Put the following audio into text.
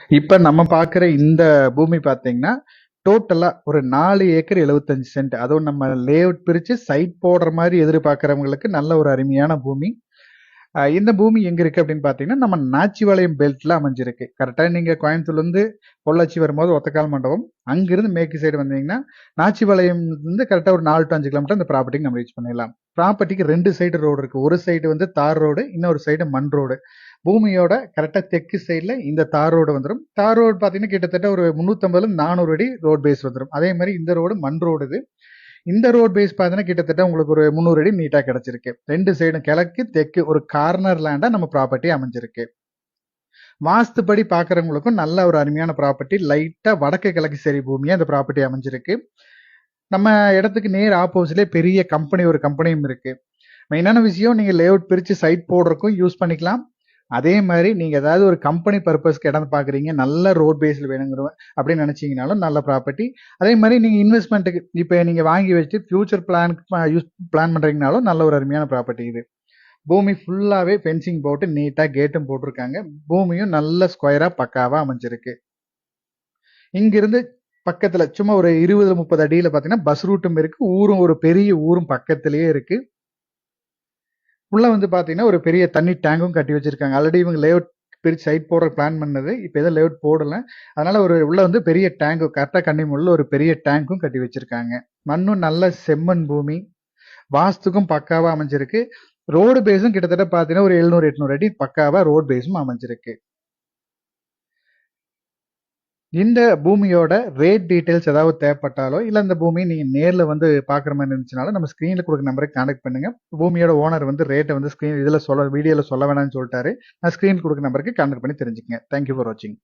இப்ப நம்ம பார்க்குற இந்த பூமி பார்த்தீங்கன்னா, டோட்டலா ஒரு 4 ஏக்கர் 75 சென்ட். அதுவும் நம்ம லேஅவுட் பிரிச்சு சைட் போடுற மாரி எதிர்பார்க்கிறவங்களுக்கு நல்ல ஒரு அருமையான பூமி. இந்த பூமி எங்க இருக்கு அப்படின்னு பார்த்தீங்கன்னா, நம்ம நாச்சிபாளையம் பெல்ட்ல அமைஞ்சிருக்கு. கரெக்ட்டா நீங்க கோயம்புத்தூர்லேருந்து பொள்ளாச்சி வரும்போது ஒத்தக்கால் மண்டபம், அங்கிருந்து மேற்கு சைடு வந்தீங்கன்னா, நாச்சிபாளையம்லேருந்து கரெக்ட்டா ஒரு 4 டூ 5 கிலோமீட்டர் அந்த ப்ராப்பர்ட்டிக்கு நம்ம ரீச் பண்ணிடலாம். ப்ராப்பர்ட்டிக்கு 2 சைடு ரோடு இருக்கு. ஒரு சைடு வந்து தார் ரோடு, இன்னொரு சைடு மண் ரோடு. பூமியோட கரெக்டா தெற்கு சைடுல இந்த தார் ரோடு வந்துரும். தார் ரோடு பார்த்தீங்கன்னா, கிட்டத்தட்ட ஒரு 350 400 அடி ரோட் பேஸ் வந்துரும். அதே மாரி இந்த ரோடு மண் ரோடு இது. இந்த ரோட் பேஸ் பார்த்தீங்கன்னா, கிட்டத்தட்ட உங்களுக்கு ஒரு 300 அடி நீட்டா கிடைச்சிருக்கு. 2 சைடும் கிழக்கு, தெற்கு ஒரு கார்னர் லேண்டா நம்ம ப்ராப்பர்ட்டி அமைஞ்சிருக்கு. வாஸ்துப்படி பார்க்குறவங்களுக்கும் நல்ல ஒரு அருமையான ப்ராப்பர்ட்டி. லைட்டா வடக்கு கிழக்கு சரி பூமியா இந்த ப்ராப்பர்ட்டி அமைஞ்சிருக்கு. நம்ம இடத்துக்கு நேர் ஆப்போசிட்லயே பெரிய கம்பெனி ஒரு கம்பெனியும் இருக்கு. மெயினான விஷயம் நீங்க லேஅவுட் பிரிச்சு சைட் போடுறதுக்கும் யூஸ் பண்ணிக்கலாம். அதே மாதிரி நீங்க ஏதாவது ஒரு கம்பெனி பர்பஸ்க்கு இடம் பார்க்குறீங்க, நல்ல ரோட் பேஸ்ல வேணுங்கிற அப்படின்னு நினைச்சீங்கனாலும் நல்ல ப்ராப்பர்ட்டி. அதே மாதிரி நீங்க இன்வெஸ்ட்மெண்ட்டுக்கு இப்போ நீங்க வாங்கி வச்சு ஃபியூச்சர் பிளான் பண்றீங்கனாலும் நல்ல ஒரு அருமையான ப்ராப்பர்ட்டி இது. பூமி ஃபுல்லாவே ஃபென்சிங் போட்டு நீட்டா கேட்டும் போட்டிருக்காங்க. பூமியும் நல்ல ஸ்கொயரா பக்காவா அமைஞ்சிருக்கு. இங்கிருந்து பக்கத்துல சும்மா ஒரு 20-30 அடியில பாத்தீங்கன்னா பஸ் ரூட்டும் இருக்கு. ஊரும் ஒரு பெரிய ஊரும் பக்கத்திலேயே இருக்கு. உள்ள வந்து பாத்தீங்கன்னா ஒரு பெரிய தண்ணி டேங்கும் கட்டி வச்சிருக்காங்க. ஆல்ரெடி இவங்க லேஅவுட் பிரிச்சு சைட் போடுற பிளான் பண்ணது. இப்ப எதுவும் லேஅவுட் போடல. அதனால ஒரு உள்ள வந்து பெரிய டேங்க் கரெக்டா கன்னிமுள்ள ஒரு பெரிய டேங்க்கும் கட்டி வச்சிருக்காங்க. மண்ணும் நல்ல செம்மண் பூமி. வாஸ்துக்கும் பக்காவா அமைஞ்சிருக்கு. ரோடு பேஸும் கிட்டத்தட்ட பாத்தீங்கன்னா ஒரு 700-800 அடி பக்காவா ரோட் பேஸும் அமைஞ்சிருக்கு. இந்த பூமியோட ரேட் டீடைல்ஸ் ஏதாவது தேவைப்பட்டாலோ, இல்ல இந்த பூமியை நீங்க நேர்ல வந்து பார்க்குற மாரி இருந்துச்சுனாலும், நம்ம ஸ்க்ரீன்ல குடுக்குற நம்பருக்கு கான்டாக்ட் பண்ணுங்க. பூமியோட ஓனர் வந்து ரேட்ட வந்து வீடியோல சொல்ல வேணாம்னு சொல்ட்டாரு. நான் ஸ்க்ரீன்ல குடுக்குற நம்பருக்கு கான்டாக்ட் பண்ணி தெரிஞ்சுக்கங்க. தேங்க் யூ ஃபார் வாட்சிங்.